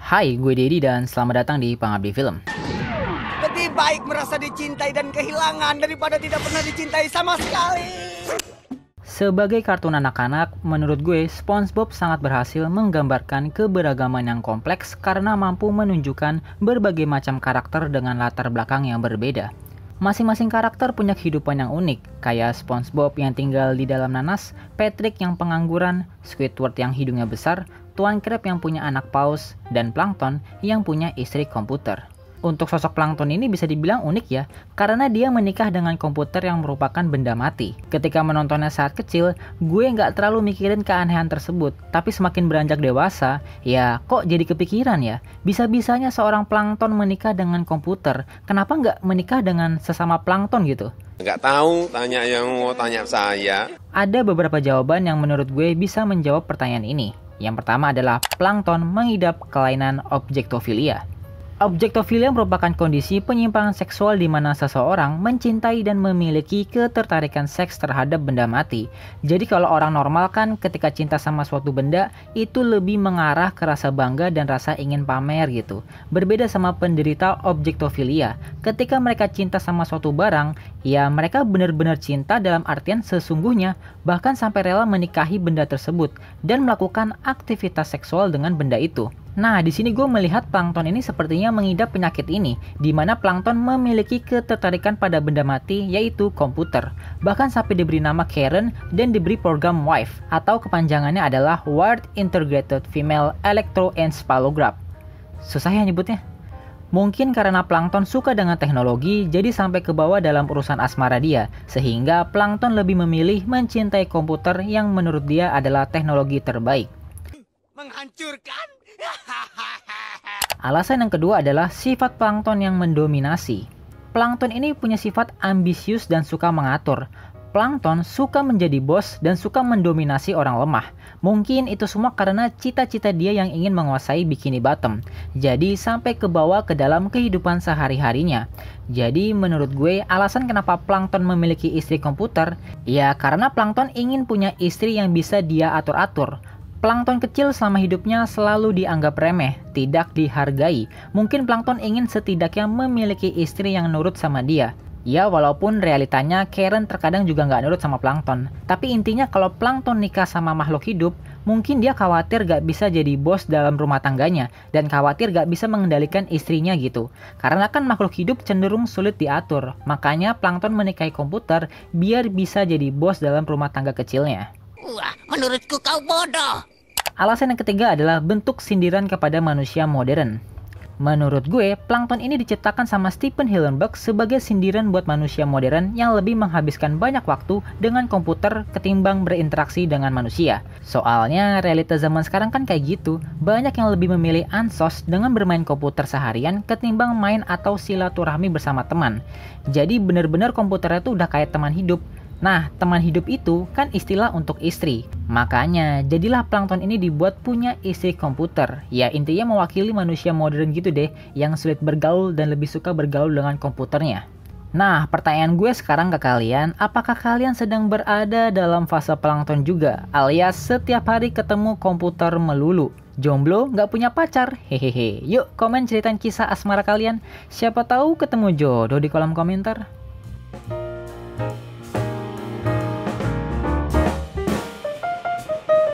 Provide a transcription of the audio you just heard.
Hai, gue Dedi dan selamat datang di Pengabdi Film. Lebih baik merasa dicintai dan kehilangan daripada tidak pernah dicintai sama sekali. Sebagai kartun anak-anak, menurut gue SpongeBob sangat berhasil menggambarkan keberagaman yang kompleks karena mampu menunjukkan berbagai macam karakter dengan latar belakang yang berbeda. Masing-masing karakter punya kehidupan yang unik, kayak SpongeBob yang tinggal di dalam nanas, Patrick yang pengangguran, Squidward yang hidungnya besar, Tuan Crab yang punya anak paus, dan Plankton yang punya istri komputer. Untuk sosok Plankton ini bisa dibilang unik ya, karena dia menikah dengan komputer yang merupakan benda mati. Ketika menontonnya saat kecil, gue nggak terlalu mikirin keanehan tersebut, tapi semakin beranjak dewasa, ya kok jadi kepikiran ya, bisa-bisanya seorang Plankton menikah dengan komputer, kenapa nggak menikah dengan sesama Plankton gitu? Nggak tahu, tanya yang mau tanya saya. Ada beberapa jawaban yang menurut gue bisa menjawab pertanyaan ini. Yang pertama adalah Plankton mengidap kelainan objektofilia. Objektofilia merupakan kondisi penyimpangan seksual di mana seseorang mencintai dan memiliki ketertarikan seks terhadap benda mati. Jadi kalau orang normal kan ketika cinta sama suatu benda itu lebih mengarah ke rasa bangga dan rasa ingin pamer gitu. Berbeda sama penderita objektofilia. Ketika mereka cinta sama suatu barang, ya mereka benar-benar cinta dalam artian sesungguhnya, bahkan sampai rela menikahi benda tersebut dan melakukan aktivitas seksual dengan benda itu. Nah, di sini gue melihat Plankton ini sepertinya mengidap penyakit ini, di mana Plankton memiliki ketertarikan pada benda mati, yaitu komputer. Bahkan sampai diberi nama Karen dan diberi program WIFE, atau kepanjangannya adalah Wired Integrated Female Electroencephalograph. Susah ya nyebutnya? Mungkin karena Plankton suka dengan teknologi, jadi sampai ke bawah dalam urusan asmara dia, sehingga Plankton lebih memilih mencintai komputer yang menurut dia adalah teknologi terbaik. Menghancurkan? Alasan yang kedua adalah sifat Plankton yang mendominasi. Plankton ini punya sifat ambisius dan suka mengatur. Plankton suka menjadi bos dan suka mendominasi orang lemah. Mungkin itu semua karena cita-cita dia yang ingin menguasai Bikini Bottom. Jadi sampai ke bawah ke dalam kehidupan sehari-harinya. Jadi menurut gue alasan kenapa Plankton memiliki istri komputer, ya karena Plankton ingin punya istri yang bisa dia atur-atur. Plankton kecil selama hidupnya selalu dianggap remeh, tidak dihargai. Mungkin Plankton ingin setidaknya memiliki istri yang nurut sama dia. Ya walaupun realitanya Karen terkadang juga nggak nurut sama Plankton. Tapi intinya kalau Plankton nikah sama makhluk hidup, mungkin dia khawatir gak bisa jadi bos dalam rumah tangganya. Dan khawatir gak bisa mengendalikan istrinya gitu. Karena kan makhluk hidup cenderung sulit diatur. Makanya Plankton menikahi komputer biar bisa jadi bos dalam rumah tangga kecilnya. Wah, menurutku kau bodoh. Alasan yang ketiga adalah bentuk sindiran kepada manusia modern. Menurut gue, Plankton ini diciptakan sama Steven Hillenburg sebagai sindiran buat manusia modern yang lebih menghabiskan banyak waktu dengan komputer ketimbang berinteraksi dengan manusia. Soalnya realita zaman sekarang kan kayak gitu, banyak yang lebih memilih ansos dengan bermain komputer seharian ketimbang main atau silaturahmi bersama teman. Jadi bener-bener komputernya tuh udah kayak teman hidup. Nah, teman hidup itu kan istilah untuk istri. Makanya, jadilah Plankton ini dibuat punya istri komputer. Ya, intinya mewakili manusia modern gitu deh, yang sulit bergaul dan lebih suka bergaul dengan komputernya. Nah, pertanyaan gue sekarang ke kalian, apakah kalian sedang berada dalam fase Plankton juga? Alias setiap hari ketemu komputer melulu? Jomblo, nggak punya pacar? Hehehe. Yuk, komen ceritain kisah asmara kalian. Siapa tahu ketemu jodoh di kolom komentar.